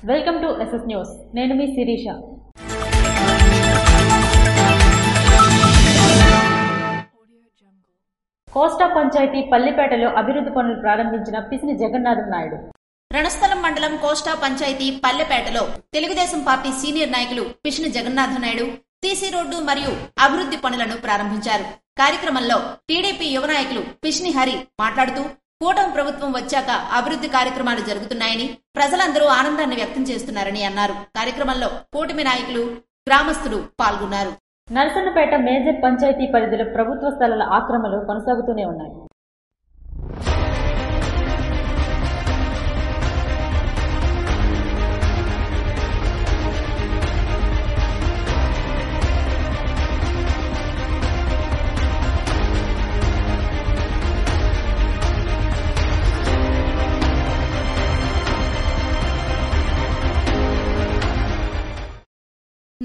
Welcome to SS news. నేను మీ శిరీష. కోస్టా పంచాయతీ పల్లిపేటలో అభివృద్ధి పనులు ప్రారంభించిన పిసిని జగన్నాథం నాయుడు. రణస్థలం మండలం కోస్టా పంచాయతీ పల్లెపేటలో తెలుగుదేశం పార్టీ సీనియర్ నాయకులు పిసిని జగన్నాథం నాయుడు సీసీ రోడ్డు మరియు అభివృద్ధి పనులను ప్రారంభించారు. కార్యక్రమంలో టీడీపీ యువ నాయకులు పిసిని హరి మాట్లాడుతూ కూటమి ప్రభుత్వం వచ్చాక అభివృద్ధి కార్యక్రమాలు జరుగుతున్నాయని, ప్రజలందరూ ఆనందాన్ని వ్యక్తం చేస్తున్నారని అన్నారు. కార్యక్రమంలో కూటమి నాయకులు, గ్రామస్తులు పాల్గొన్నారు. నరసన్నపేట మేజర్ పంచాయతీ పరిధిలో ప్రభుత్వ స్థలాల ఆక్రమణలు కొనసాగుతూనే ఉన్నాయి.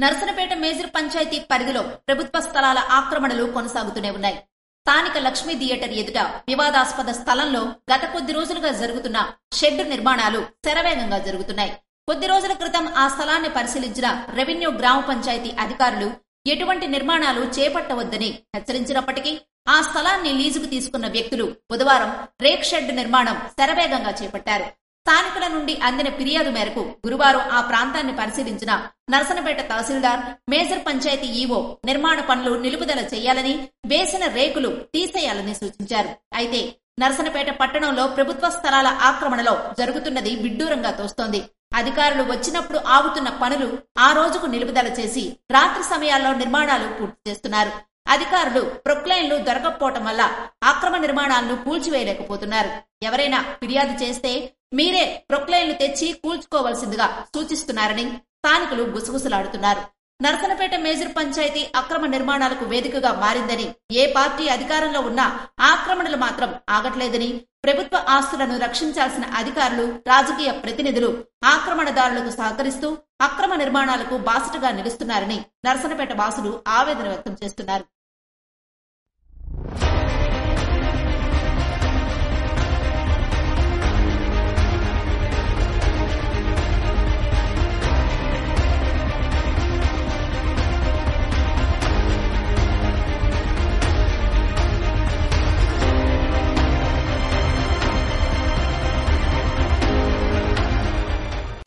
నరసన్నపేట మేజర్ పంచాయతీ పరిధిలో ప్రభుత్వ స్థలాల ఆక్రమణలు కొనసాగుతూనే ఉన్నాయి. స్థానిక లక్ష్మీ థియేటర్ ఎదుట వివాదాస్పద స్థలంలో గత కొద్ది రోజులుగా జరుగుతున్న షెడ్ నిర్మాణాలు శరవేగంగా జరుగుతున్నాయి. కొద్ది రోజుల క్రితం ఆ స్థలాన్ని పరిశీలించిన రెవెన్యూ గ్రామ పంచాయతీ అధికారులు ఎటువంటి నిర్మాణాలు చేపట్టవద్దని హెచ్చరించినప్పటికీ ఆ స్థలాన్ని లీజుకు తీసుకున్న వ్యక్తులు బుధవారం రేక్ షెడ్ నిర్మాణం శరవేగంగా చేపట్టారు. స్థానికుల నుండి అందిన ఫిర్యాదు మేరకు గురువారం ఆ ప్రాంతాన్ని పరిశీలించిన నరసన్నపేట తహసీల్దార్ మేజర్ పంచాయతీ ఈవో నిర్మాణ పనులు నిలుపుదల చేయాలని, వేసిన రేకులు తీసేయాలని సూచించారు. అయితే నరసన్నపేట పట్టణంలో ప్రభుత్వ స్థలాల ఆక్రమణలో జరుగుతున్నది విడ్డూరంగా తోస్తోంది. అధికారులు వచ్చినప్పుడు ఆగుతున్న పనులు ఆ రోజుకు నిలుపుదల చేసి రాత్రి సమయాల్లో నిర్మాణాలు పూర్తి చేస్తున్నారు. అధికారులు ప్రొక్లైన్లు దొరకకపోవటం వల్ల ఆక్రమ నిర్మాణాలను కూల్చివేయలేకపోతున్నారు. ఎవరైనా ఫిర్యాదు చేస్తే మీరే ప్రొక్లైన్లు తెచ్చి కూల్చుకోవాల్సిందిగా సూచిస్తున్నారని స్థానికులు గుసగుసలాడుతున్నారు. నరసన్నపేట మేజర్ పంచాయతీ అక్రమ నిర్మాణాలకు వేదికగా మారిందని, ఏ పార్టీ అధికారంలో ఉన్నా ఆక్రమణలు మాత్రం ఆగట్లేదని, ప్రభుత్వ ఆస్తులను రక్షించాల్సిన అధికారులు, రాజకీయ ప్రతినిధులు ఆక్రమణదారులకు సహకరిస్తూ అక్రమ నిర్మాణాలకు బాసటగా నిలుస్తున్నారని నరసన్నపేట వాసులు ఆవేదన వ్యక్తం చేస్తున్నారు.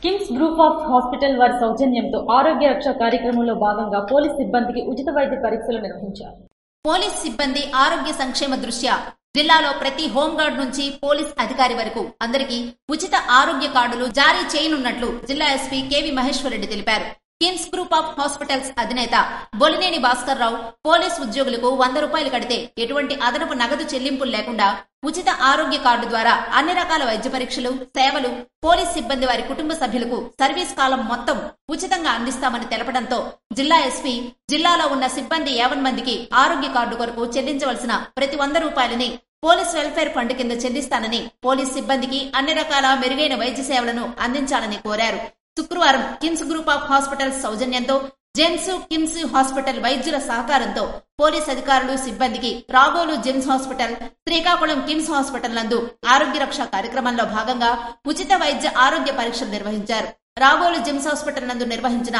కిమ్స్ గ్రూప్ ఆఫ్ హాస్పిటల్ వారి సౌజన్యంతో ఆరోగ్య రక్ష కార్యక్రమంలో భాగంగా పోలీస్ సిబ్బందికి ఉచిత వైద్య పరీక్షలు నిర్వహించారు. పోలీస్ సిబ్బంది ఆరోగ్య సంక్షేమ దృష్ట్యా జిల్లాలో ప్రతి హోంగార్డ్ నుంచి పోలీస్ అధికారి వరకు అందరికీ ఉచిత ఆరోగ్య కార్డులు జారీ చేయనున్నట్లు జిల్లా ఎస్పీ కేవి మహేశ్వర్ రెడ్డి తెలిపారు. కిమ్స్ గ్రూప్ ఆఫ్ హాస్పిటల్స్ అధినేత బొలినేని భాస్కర్ రావు పోలీస్ ఉద్యోగులకు 100 రూపాయలు కడితే ఎటువంటి అదనపు నగదు చెల్లింపులు లేకుండా ఉచిత ఆరోగ్య కార్డు ద్వారా అన్ని రకాల వైద్య పరీక్షలు, సేవలు పోలీస్ సిబ్బంది వారి కుటుంబ సభ్యులకు సర్వీస్ కాలం మొత్తం ఉచితంగా అందిస్తామని తెలపడంతో జిల్లా ఎస్పీ జిల్లాలో ఉన్న సిబ్బంది 50 మందికి ఆరోగ్య కార్డు కొరకు చెల్లించవలసిన ప్రతి 100 రూపాయలని పోలీస్ వెల్ఫేర్ ఫండ్ కింద చెల్లిస్తానని, పోలీస్ సిబ్బందికి అన్ని రకాల మెరుగైన వైద్య సేవలను అందించాలని కోరారు. శుక్రవారం కిమ్స్ గ్రూప్ ఆఫ్ హాస్పిటల్స్ సౌజన్యంతో జెమ్స్ కిమ్స్ హాస్పిటల్ వైద్యుల సహకారంతో పోలీస్ అధికారులు సిబ్బందికి Ragolu GEMS hospital, Srikakulam KIMS hospital నందు ఆరోగ్య రక్ష కార్యక్రమంలో భాగంగా ఉచిత వైద్య ఆరోగ్య పరీక్షలు నిర్వహించారు. రాగోలు జెమ్స్ హాస్పిటల్ నందు నిర్వహించిన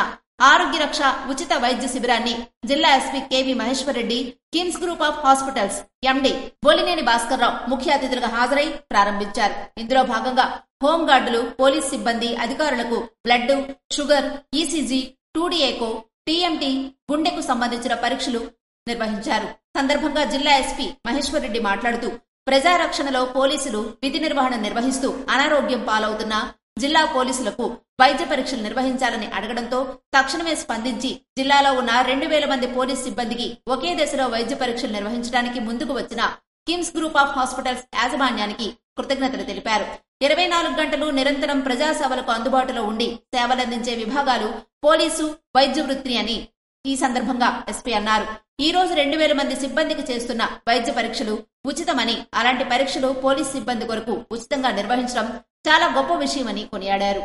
ఆరోగ్య రక్ష ఉచిత వైద్య శిబిరాన్ని జిల్లా SP KV Maheshwar Reddy, KIMS group of hospitals MD Bollineni Bhaskar Rao ముఖ్య అతిథులుగా హాజరై ప్రారంభించారు. ఇందులో భాగంగా హోంగార్డులు, పోలీస్ సిబ్బంది అధికారులకు blood, sugar, ECG, 2D echo, TMT, గుండెకు సంబంధించిన పరీక్షలు నిర్వహించారు. సందర్భంగా జిల్లా ఎస్పీ మహేశ్వర్ రెడ్డి మాట్లాడుతూ ప్రజారక్షణలో పోలీసులు విధి నిర్వహణ నిర్వహిస్తూ అనారోగ్యం పాలవుతున్న జిల్లా పోలీసులకు వైద్య పరీక్షలు నిర్వహించాలని అడగడంతో తక్షణమే స్పందించి జిల్లాలో ఉన్న 2000 మంది పోలీస్ సిబ్బందికి ఒకే దశలో వైద్య పరీక్షలు నిర్వహించడానికి ముందుకు వచ్చిన కిమ్స్ గ్రూప్ ఆఫ్ హాస్పిటల్స్ యాజమాన్యానికి కృతజ్ఞతలు తెలిపారు. 24 గంటలు నిరంతరం ప్రజాసేవలకు అందుబాటులో ఉండి సేవలందించే విభాగాలు పోలీసు వైద్య వృత్తి అని ఈ సందర్భంగా ఎస్పీ అన్నారు. ఈ రోజు 2000 మంది సిబ్బందికి చేస్తున్న వైద్య పరీక్షలు ఉచితమని, అలాంటి పరీక్షలు పోలీస్ సిబ్బంది కొరకు ఉచితంగా నిర్వహించడం చాలా గొప్ప విషయమని కొనియాడారు.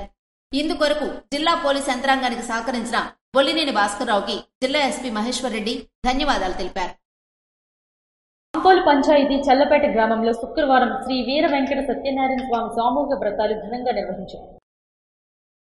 ఇందుకొరకు జిల్లా పోలీస్ యంత్రాంగానికి సహకరించిన బొల్లినేని భాస్కర్ రావుకి జిల్లా ఎస్పీ మహేశ్వర్ రెడ్డి ధన్యవాదాలు తెలిపారు. అంపోలు పంచాయతీ చల్లపేట గ్రామంలో శుక్రవారం శ్రీ వీర వెంకట సత్యనారాయణ స్వామి సామూహిక వ్రతాలు ఘనంగా నిర్వహించారు.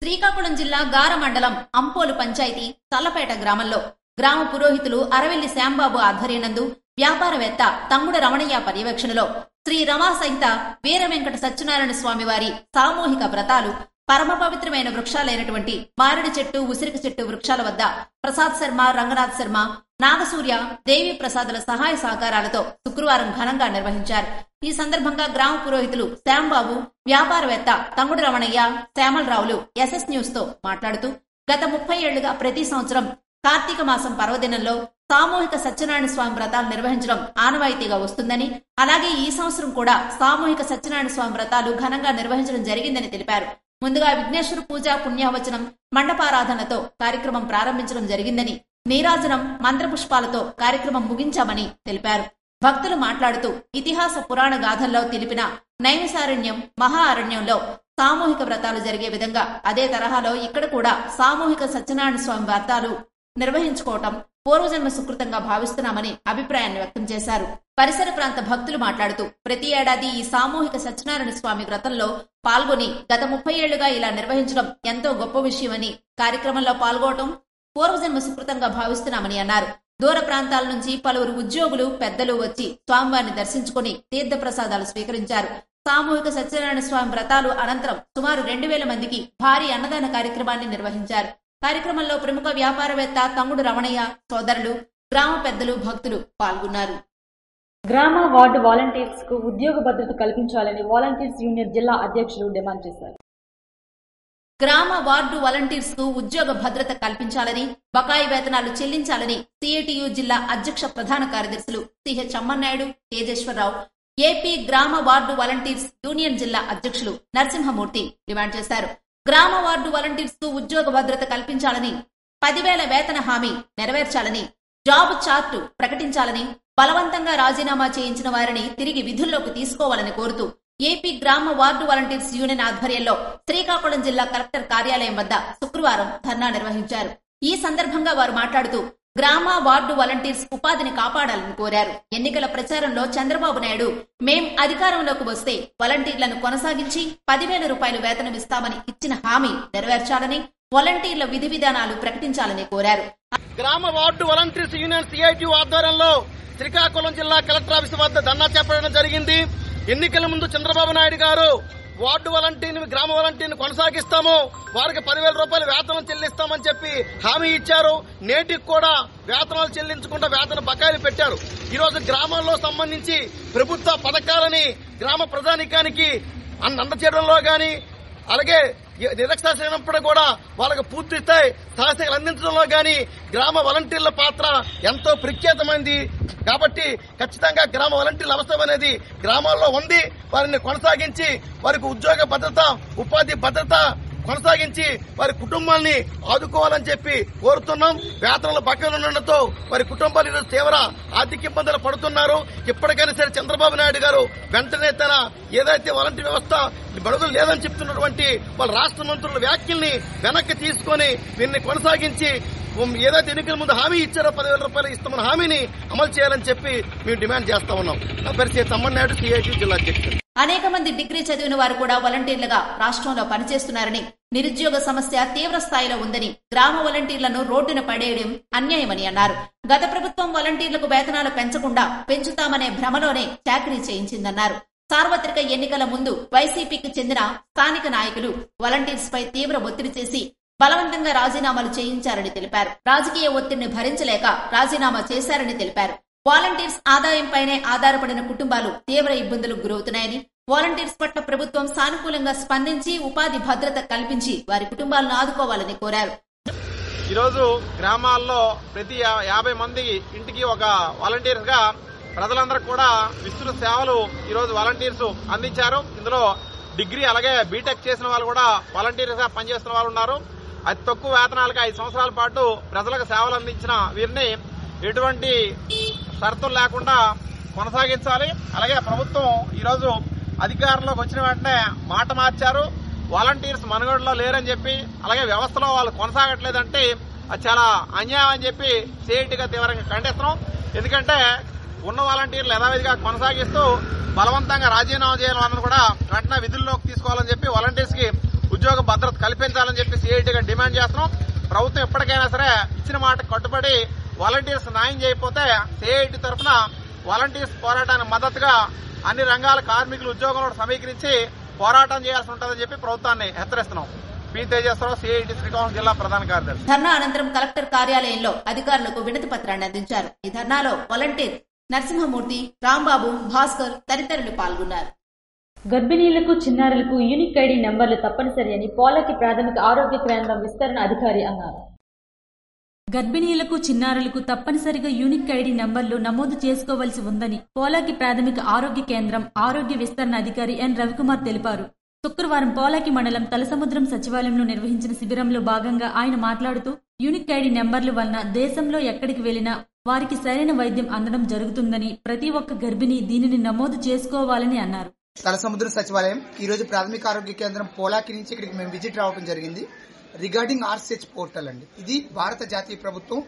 శ్రీకాకుళం జిల్లా గార మండలం అంపోలు పంచాయతీ తల్లపేట గ్రామంలో గ్రామ పురోహితులు అరవెల్లి శ్యాంబాబు ఆధ్వర్యనందు వ్యాపారవేత్త తంగుడు రమణయ్య పర్యవేక్షణలో శ్రీ రమా సహిత వీర వెంకట సత్యనారాయణ స్వామి వారి సామూహిక వ్రతాలు పరమ పవిత్రమైన వృక్షాలైనటువంటి మామిడి చెట్టు, ఉసిరిక చెట్టు వృక్షాల వద్ద ప్రసాద్ శర్మ, రంగనాథ్ శర్మ, నాగసూర్య, దేవి ప్రసాదుల సహాయ సహకారాలతో శుక్రవారం ఘనంగా నిర్వహించారు. ఈ సందర్భంగా గ్రామ పురోహితులు శ్యాంబాబు, వ్యాపారవేత్త తంగుడు రమణయ్య, శ్యామలరావులు ఎస్ఎస్ న్యూస్ తో మాట్లాడుతూ గత 30 ఏళ్లుగా ప్రతి సంవత్సరం కార్తీక మాసం పర్వదినంలో సామూహిక సత్యనారాయణ స్వామి వ్రతాలు నిర్వహించడం ఆనవాయితీగా వస్తుందని, అలాగే ఈ సంవత్సరం కూడా సామూహిక సత్యనారాయణ స్వామి వ్రతాలు ఘనంగా నిర్వహించడం జరిగిందని తెలిపారు. ముందుగా విఘ్నేశ్వర పూజ, పుణ్యావచనం, మండపారాధనతో కార్యక్రమం ప్రారంభించడం జరిగిందని, నీరాజనం, మంత్రపుష్పాలతో కార్యక్రమం ముగించామని తెలిపారు. భక్తులు మాట్లాడుతూ ఇతిహాస పురాణ గాథల్లో తెలిపిన నైమిసారణ్యం, మహా అరణ్యంలో సామూహిక వ్రతాలు జరిగే విధంగా అదే తరహాలో ఇక్కడ కూడా సామూహిక సత్యనారాయణ స్వామి వ్రతాలు నిర్వహించుకోవటం పూర్వజన్మ సుకృతంగా భావిస్తున్నామని అభిప్రాయాన్ని వ్యక్తం చేశారు. పరిసర ప్రాంత భక్తులు మాట్లాడుతూ ప్రతి ఏడాది ఈ సామూహిక సత్యనారాయణ స్వామి వ్రతంలో పాల్గొని గత 30 ఏళ్లుగా ఇలా నిర్వహించడం ఎంతో గొప్ప విషయమని, కార్యక్రమంలో పాల్గొనడం పూర్వజన్మ సుకృతంగా భావిస్తున్నామని అన్నారు. దూర ప్రాంతాల నుంచి పలువురు ఉద్యోగులు, పెద్దలు వచ్చి స్వామివారిని దర్శించుకుని తీర్థ ప్రసాదాలు స్వీకరించారు. సామూహిక సత్యనారాయణ స్వామి వ్రతాలు అనంతరం సుమారు 2000 మందికి భారీ అన్నదాన కార్యక్రమాన్ని నిర్వహించారు. కార్యక్రమంలో ప్రముఖ వ్యాపారవేత్త తంగుడు రమణయ్య, సోదరులు, గ్రామ పెద్దలు, భక్తులు పాల్గొన్నారు. గ్రామ వార్డు వాలంటీర్స్ కు ఉద్యోగ భద్రత కల్పించాలని వాలంటీర్స్ యూనియన్ జిల్లా అధ్యక్షులు డిమాండ్ చేశారు. గ్రామ వార్డు వాలంటీర్స్ కు ఉద్యోగ భద్రత కల్పించాలని, బకాయి వేతనాలు చెల్లించాలని సిఐటియు జిల్లా అధ్యక్ష ప్రధాన కార్యదర్శులు సిహెచ్ అమ్మన్నాయుడు, తేజేశ్వరరావు, ఏపీ గ్రామ వార్డు వాలంటీర్స్ యూనియన్ జిల్లా అధ్యక్షులు నరసింహమూర్తి డిమాండ్ చేశారు. గ్రామ వార్డు వాలంటీర్స్ కు ఉద్యోగ భద్రత కల్పించాలని, 10,000 వేతన హామీ నెరవేర్చాలని, జాబ్ చార్టు ప్రకటించాలని, బలవంతంగా రాజీనామా చేయించిన వారిని తిరిగి విధుల్లోకి తీసుకోవాలని కోరుతూ ఏపీ గ్రామ వార్డు వాలంటీర్స్ యూనియన్ ఆధ్వర్యంలో శ్రీకాకుళం జిల్లా కలెక్టర్ కార్యాలయం వద్ద శుక్రవారం ధర్నా నిర్వహించారు. ఈ సందర్భంగా వారు మాట్లాడుతూ గ్రామ వార్డు వాలంటీర్స్ ఉపాధిని కాపాడాలని కోరారు. ఎన్నికల ప్రచారంలో చంద్రబాబు నాయుడు మేం అధికారంలోకి వస్తే వాలంటీర్లను కొనసాగించి 10,000 రూపాయలు వేతనం ఇస్తామని ఇచ్చిన హామీ నెరవేర్చాలని, వాలంటీర్ల విధి విధానాలు ప్రకటించాలని కోరారు. గ్రామ వార్డు వాలంటీర్స్ యూనియన్ సిఐటి ఆధ్వర్యంలో శ్రీకాకుళం జిల్లా కలెక్టర్ ఆఫీసు వద్ద ధర్నా చేపట్టడం జరిగింది. ఎన్నికల ముందు చంద్రబాబు నాయుడు గారు వార్డు వాలంటీర్ని, గ్రామ వాలంటీర్ని కొనసాగిస్తాము, వారికి 10,000 రూపాయలు వేతనం చెల్లిస్తామని చెప్పి హామీ ఇచ్చారు. నేటికి కూడా వేతనాలు చెల్లించకుండా వేతన బకాయిలు పెట్టారు. ఈ రోజు గ్రామాల్లో సంబంధించి ప్రభుత్వ పథకాలని గ్రామ ప్రజానికానికి అందచేయడంలో గాని, అలాగే నిరక్షరాస్యమైనప్పుడు కూడా వాళ్ళకి పూర్తి స్థాయి సహాయలు అందించడంలో గాని గ్రామ వాలంటీర్ల పాత్ర ఎంతో ప్రఖ్యాతమైంది. కాబట్టి ఖచ్చితంగా గ్రామ వాలంటీర్ల అవసరం అనేది గ్రామాల్లో ఉంది. వారిని కొనసాగించి వారికి ఉద్యోగ భద్రత, ఉపాధి భద్రత కొనసాగించి వారి కుటుంబాన్ని ఆదుకోవాలని చెప్పి కోరుతున్నాం. వేతనాల బకాయిలు ఉండడంతో వారి కుటుంబాలు ఈరోజు తీవ్ర ఆర్థిక ఇబ్బందులు పడుతున్నారు. ఇప్పటికైనా సరే చంద్రబాబు నాయుడు గారు వెంటనే తన ఏదైతే వాలంటీర్ వ్యవస్థ బడుగులు లేదని చెప్తున్నటువంటి వాళ్ళ రాష్ట్ర మంత్రుల వ్యాఖ్యల్ని వెనక్కి తీసుకుని వీరిని కొనసాగించి ఏదైతే ఎన్నికల ముందు హామీ ఇచ్చారో 10,000 రూపాయలు ఇస్తామన్న హామీని అమలు చేయాలని చెప్పి మేము డిమాండ్ చేస్తా ఉన్నాం. నా పేరు సి. తమ్మన్నాయుడు, సిఐటి జిల్లా అధ్యక్షుడు. అనేక మంది డిగ్రీ చదివిన వారు కూడా వాలంటీర్లుగా రాష్ట్రంలో పనిచేస్తున్నారని, నిరుద్యోగ సమస్య తీవ్ర స్థాయిలో ఉందని, గ్రామ వాలంటీర్లను రోడ్డున పడేయడం అన్యాయమని అన్నారు. గత ప్రభుత్వం వాలంటీర్లకు వేతనాలు పెంచకుండా పెంచుతామనే భ్రమలోనే చాకరీ చేయించిందన్నారు. సార్వత్రిక ఎన్నికల ముందు వైసీపీకి చెందిన స్థానిక నాయకులు వాలంటీర్స్ పై తీవ్ర ఒత్తిడి చేసి బలవంతంగా రాజీనామాలు చేయించారని తెలిపారు. రాజకీయ ఒత్తిడిని భరించలేక రాజీనామా చేశారని తెలిపారు. వాలంటీర్స్ ఆదాయంపైనే ఆధారపడిన కుటుంబాలు తీవ్ర ఇబ్బందులకు గురవుతున్నాయని, వాలంటీర్స్ పట్ల ప్రభుత్వం సానుకూలంగా స్పందించి ఉపాధి భద్రత కల్పించి వారి కుటుంబాలను ఆదుకోవాలని కోరారు. ఈరోజు గ్రామాల్లో ప్రతి 50 మంది ఇంటికి ఒక వాలంటీర్స్ గా ప్రజలందరూ కూడా విస్తృత సేవలు ఈరోజు వాలంటీర్స్ అందించారు. ఇందులో డిగ్రీ అలాగే బీటెక్ చేసిన వాళ్ళు కూడా వాలంటీర్స్ గా పనిచేస్తున్న వాళ్ళు ఉన్నారు. అతి తక్కువ వేతనాలకు 5 సంవత్సరాల పాటు ప్రజలకు సేవలు అందించిన వీరిని ఎటువంటి షరతులు లేకుండా కొనసాగించాలి. అలాగే ప్రభుత్వం ఈరోజు అధికారంలోకి వచ్చిన వెంటనే మాట మార్చారు. వాలంటీర్స్ మనుగడలో లేరని చెప్పి, అలాగే వ్యవస్థలో వాళ్ళు కొనసాగట్లేదంటే అది చాలా అన్యాయం అని చెప్పి సిఐటిగా తీవ్రంగా ఖండిస్తున్నాం. ఎందుకంటే ఉన్న వాలంటీర్లు యథావిధిగా కొనసాగిస్తూ బలవంతంగా రాజీనామా చేయాలని కూడా వెంటనే విధుల్లోకి తీసుకోవాలని చెప్పి వాలంటీర్స్ కి ఉద్యోగ భద్రత కల్పించాలని చెప్పి సిఐటిగా డిమాండ్ చేస్తున్నాం. ప్రభుత్వం ఎప్పటికైనా సరే ఇచ్చిన మాట కట్టుబడి వాలంటీర్స్ న్యాయం చేయకపోతే సిఐటి తరఫున వాలంటీర్స్ పోరాటానికి మద్దతుగా అన్ని రంగాల కార్మికులు ఉద్యోగంలో సమీకరించి పోరాటం చేయాల్సి ఉంటుందని చెప్పి ప్రభుత్వాన్ని హెచ్చరిస్తున్నాం. పి తేజస్వరావు, సిఐటి శ్రీకాకుళం జిల్లా ప్రధాన కార్యదర్శి. ధర్నా అనంతరం కలెక్టర్ కార్యాలయంలో అధికారులకు వినతి పత్రాన్ని అందించారు. ఈ ధర్నాలో వాలంటీర్ నరసింహమూర్తి, రాంబాబు, భాస్కర్ తదితరులు పాల్గొన్నారు. గర్భిణీలకు, చిన్నారులకు యూనిక్ ఐడి నెంబర్లు తప్పనిసరి అని పోలాకి ప్రాథమిక ఆరోగ్య కేంద్రం విస్తరణ అధికారి అన్నారు. గర్భిణీలకు, చిన్నారులకు తప్పనిసరిగా యూనిక్ ఐడి నెంబర్లు నమోదు చేసుకోవలసి ఉందని పోలాకి ప్రాథమిక ఆరోగ్య కేంద్రం ఆరోగ్య విస్తరణ అధికారి ఎన్ రవికుమార్ తెలిపారు. శుక్రవారం పోలాకి మండలం తలసముద్రం సచివాలయంలో నిర్వహించిన శిబిరంలో భాగంగా ఆయన మాట్లాడుతూ యూనిక్ ఐడి నెంబర్ల వలన దేశంలో ఎక్కడికి వెళ్లినా వారికి సరైన వైద్యం అందడం జరుగుతుందని, ప్రతి ఒక్క గర్భిణి దీనిని నమోదు చేసుకోవాలని అన్నారు. తలసముద్రం సచివాలయం ఈ రోజు ప్రాథమిక ఆరోగ్య కేంద్రం పోలాకి నుంచి ఇక్కడికి మేము విజిట్ రావడం జరిగింది. రిగార్డింగ్ ఆర్సిహెచ్ పోర్టల్ అండి. ఇది భారత జాతీయ ప్రభుత్వం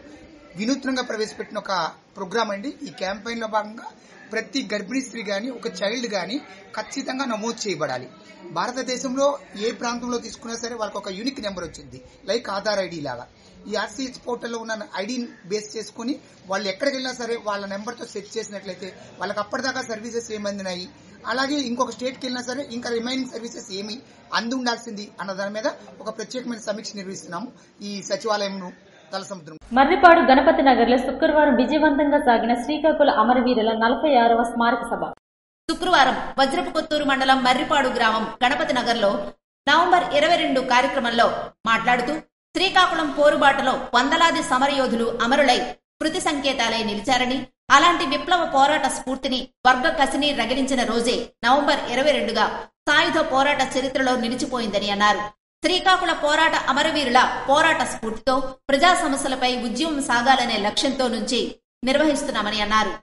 వినూత్నంగా ప్రవేశపెట్టిన ఒక ప్రోగ్రామ్ అండి. ఈ క్యాంపెయిన్ లో భాగంగా ప్రతి గర్భిణీ స్త్రీ గాని, ఒక చైల్డ్ గాని ఖచ్చితంగా నమోదు చేయబడాలి. భారతదేశంలో ఏ ప్రాంతంలో తీసుకున్నా సరే వాళ్ళకి ఒక యూనిక్ నెంబర్ వచ్చింది, లైక్ ఆధార్ ఐడి లాగా. ఈ ఆర్సిహెచ్ పోర్టల్లో ఉన్న ఐడిని బేస్ చేసుకుని వాళ్ళు ఎక్కడికి వెళ్ళినా సరే వాళ్ళ నెంబర్తో సెట్ చేసినట్లయితే వాళ్ళకి అప్పటిదాకా సర్వీసెస్ ఏమందినాయి, అలాగే ఇంకొక స్టేట్కి వెళ్ళినా సరే ఇంకా రిమైనింగ్ సర్వీసెస్ ఏమి అంది ఉండాల్సింది అన్న దాని మీద ఒక ప్రత్యేకమైన సమీక్ష నిర్వహిస్తున్నాము ఈ సచివాలయంను. తలసముద్రం మర్రిపాడు గణపతి నగర్ లో శుక్రవారం విజయవంతంగా సాగిన శ్రీకాకుళ అమరవీరుల 46వ స్మారక సభ. శుక్రవారం వజ్రపు కొత్తూరు మండలం మర్రిపాడు గ్రామం గణపతి నగర్ లో నవంబర్ 22 కార్యక్రమంలో మాట్లాడుతూ శ్రీకాకుళం పోరుబాటలో వందలాది సమరయోధులు అమరులై స్మృతి సంకేతాలై నిలిచారని, అలాంటి విప్లవ పోరాట స్ఫూర్తిని, వర్గ కసిని రగిలించిన రోజే నవంబర్ 22గా సాయుధ పోరాట చరిత్రలో నిలిచిపోయిందని అన్నారు. శ్రీకాకుళ పోరాట అమరవీరుల పోరాట స్ఫూర్తితో ప్రజా సమస్యలపై ఉద్యమం సాగాలనే లక్ష్యంతో నుంచి నిర్వహిస్తున్నామని అన్నారు.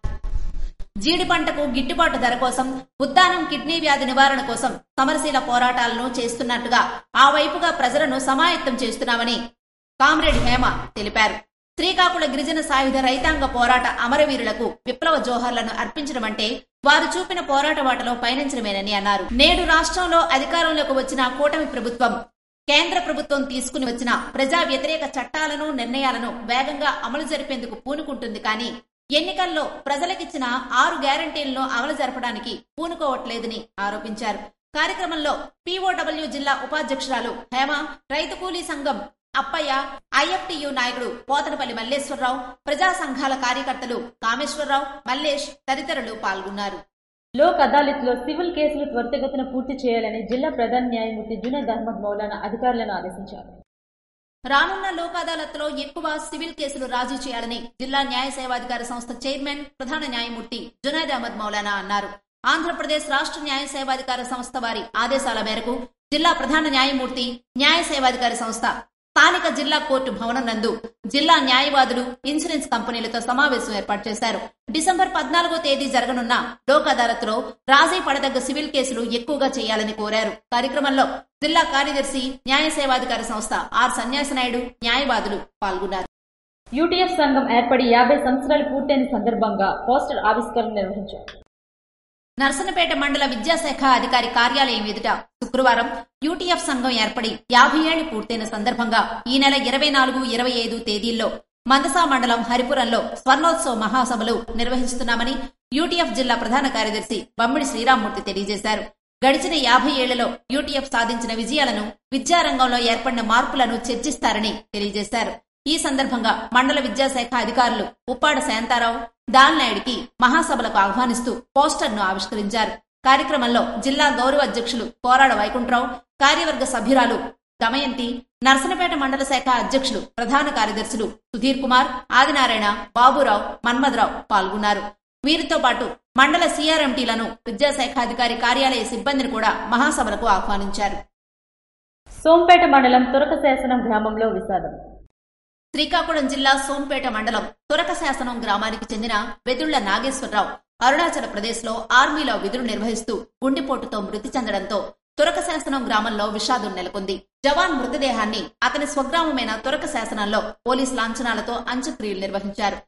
జీడి పంటకు గిట్టుబాటు ధర కోసం, ఉద్దానం కిడ్నీ వ్యాధి నివారణ కోసం సమరశీల పోరాటాలను చేస్తున్నట్టుగా ఆ వైపుగా ప్రజలను సమాయత్తం చేస్తున్నామని కామ్రేడ్ హేమ తెలిపారు. శ్రీకాకుళ గిరిజన సాయుధ రైతాంగ పోరాట అమరవీరులకు విప్లవ జోహార్లను అర్పించడం అంటే వారు చూపిన పోరాట బాటలో పయనించడమేనని అన్నారు. నేడు రాష్ట్రంలో అధికారంలోకి వచ్చిన కూటమి ప్రభుత్వం కేంద్ర ప్రభుత్వం తీసుకుని వచ్చిన ప్రజా వ్యతిరేక చట్టాలను, నిర్ణయాలను వేగంగా అమలు జరిపేందుకు పూనుకుంటుంది. కానీ ఎన్నికల్లో ప్రజలకిచ్చిన 6 గ్యారంటీలను అమలు జరపడానికి పూనుకోవట్లేదని ఆరోపించారు. కార్యక్రమంలో పీఓడబ్ల్యూ జిల్లా ఉపాధ్యక్షురాలు హేమ, రైతు కూలీ సంఘం అప్పయ్య, ఐఎఫ్టియు నాయకుడు పోతనపల్లి మల్లేశ్వరరావు, ప్రజా సంఘాల కార్యకర్తలు కామేశ్వరరావు, మల్లేష్ తదితరులు పాల్గొన్నారు. లోక్ అదాలత్ లో సివిల్ కేసులు త్వరితగతిన పూర్తి చేయాలని జిల్లా ప్రధాన న్యాయమూర్తి జునైద్ అహ్మద్ మౌలానా అధికారులను ఆదేశించారు. రానున్న లోక్ అదాలత్ లో ఎక్కువ సివిల్ కేసులు రాజీ చేయాలని జిల్లా న్యాయ సేవాధికార సంస్థ చైర్మన్ ప్రధాన న్యాయమూర్తి జునైద్ అహ్మద్ మౌలానా అన్నారు. ఆంధ్రప్రదేశ్ రాష్ట్ర న్యాయ సేవాధికార సంస్థ వారి ఆదేశాల మేరకు జిల్లా ప్రధాన న్యాయమూర్తి, న్యాయ సేవాధికార సంస్థ స్థానిక జిల్లా కోర్టు భవనం నందు జిల్లా న్యాయవాదులు, ఇన్సూరెన్స్ కంపెనీలతో సమావేశం ఏర్పాటు చేశారు. డిసెంబర్ 14వ తేదీ జరగనున్న లోక్ అదాలత్ లో రాజీ పడదగ్గ సివిల్ కేసులు ఎక్కువగా చేయాలని కోరారు. కార్యక్రమంలో జిల్లా కార్యదర్శి, న్యాయ సేవాధికార సంస్థ ఆర్ సన్యాసనాయుడు, న్యాయవాదులు పాల్గొన్నారు. యూటీఎఫ్ సంఘం ఏర్పడి 50 సంవత్సరాలు పూర్తయిన సందర్భంగా పోస్టర్ ఆవిష్కరణ నిర్వహించారు. నర్సన్నపేట మండల విద్యాశాఖ అధికారి కార్యాలయం ఎదుట శుక్రవారం యూటీఎఫ్ సంఘం ఏర్పడి 50 ఏళ్లు పూర్తయిన సందర్భంగా ఈ నెల 24, 25 తేదీల్లో మందసా మండలం హరిపురంలో స్వర్ణోత్సవ మహాసభలు నిర్వహిస్తున్నామని యూటీఎఫ్ జిల్లా ప్రధాన కార్యదర్శి బమ్మిడి శ్రీరామ్మూర్తి తెలియజేశారు. గడిచిన 50 ఏళ్లలో యూటీఎఫ్ సాధించిన విజయాలను, విద్యారంగంలో ఏర్పడిన మార్పులను చర్చిస్తారని తెలియజేశారు. ఈ సందర్భంగా మండల విద్యాశాఖ అధికారులు ఉప్పాడ శాంతారావు, దాల్నాయుడికి మహాసభలకు ఆహ్వానిస్తూ పోస్టర్ను ఆవిష్కరించారు. కార్యక్రమంలో జిల్లా గౌరవ అధ్యక్షులు కోరాడ వైకుంఠరావు, కార్యవర్గ సభ్యురాలు దమయంతి, నర్సనపేట మండల శాఖ అధ్యక్షులు, ప్రధాన కార్యదర్శులు సుధీర్ కుమార్, ఆదినారాయణ, బాబురావు, మన్మథరావు పాల్గొన్నారు. వీరితో పాటు మండల సీఆర్ఎంటీలను, విద్యాశాఖ అధికారి కార్యాలయ సిబ్బందిని కూడా మహాసభలకు ఆహ్వానించారు. సోంపేట మండలం తురకశాసనం గ్రామంలో విషాదం. శ్రీకాకుళం జిల్లా సోంపేట మండలం తురకశాసనం గ్రామానికి చెందిన వెదుళ్ల నాగేశ్వరరావు అరుణాచల్ ప్రదేశ్ లో ఆర్మీలో విధులు నిర్వహిస్తూ గుండెపోటుతో మృతి చెందడంతో తురకశాసనం గ్రామంలో విషాదం నెలకొంది. జవాన్ మృతదేహాన్ని అతని స్వగ్రామమైన తురకశాసనంలో పోలీసు లాంఛనాలతో అంత్యక్రియలు నిర్వహించారు.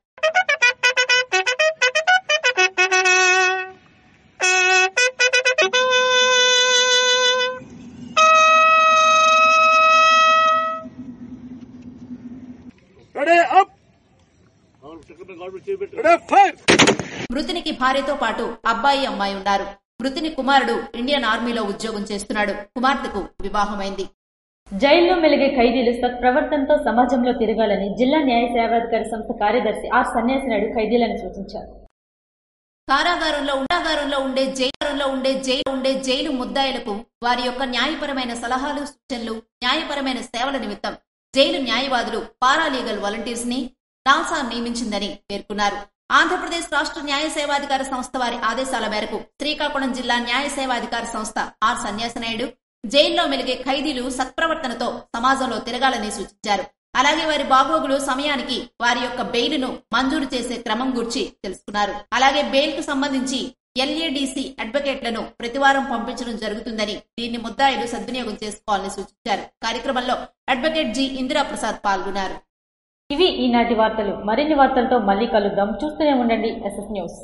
మృతునికి భార్యతో పాటు అబ్బాయి అమ్మాయి ఉన్నారు. మృతుని కుమారుడు ఇండియన్ ఆర్మీలో ఉద్యోగం చేస్తున్నాడు. కుమార్తెకు వివాహమైంది. జైల్లో మెలిగే ఖైదీలు సత్ప్రవర్తనతో సమాజంలో తిరగాలని జిల్లా న్యాయ సేవాధికారి సంస్థ కార్యదర్శి ఆర్ సన్యాసినాయుడు ఖైదీలను సూచించారు. కారాగారంలో ఉండే జైలు ముద్దాయిలకు వారి యొక్క న్యాయపరమైన సలహాలు, సూచనలు, న్యాయపరమైన సేవల నిమిత్తం జైలు న్యాయవాదులు, పారాలీగల్ వాలంటీర్స్ ని నాల్సా నియమించిందని పేర్కొన్నారు. ఆంధ్రప్రదేశ్ రాష్ట్ర న్యాయ సేవాధికార సంస్థ వారి ఆదేశాల మేరకు శ్రీకాకుళం జిల్లా న్యాయ సేవాధికార సంస్థ ఆర్ సన్యాసినాయుడు జైల్లో మెలిగే ఖైదీలు సత్ప్రవర్తనతో సమాజంలో తిరగాలని సూచించారు. అలాగే వారి బాగోగులు సమయానికి వారి యొక్క బెయిల్ను మంజూరు చేసే క్రమం గురించి తెలుసుకున్నారు. అలాగే బెయిల్ కు సంబంధించి ఎల్ఏడిసి అడ్వకేట్లను ప్రతివారం పంపించడం జరుగుతుందని, దీన్ని ముద్దాయిలు సద్వినియోగం చేసుకోవాలని సూచించారు. కార్యక్రమంలో అడ్వకేట్ జి ఇందిరా ప్రసాద్ పాల్గొన్నారు. ఇవి ఈనాటి వార్తలు. మరిన్ని వార్తలతో మళ్ళీ కలుద్దాం. చూస్తూనే ఉండండి SS న్యూస్.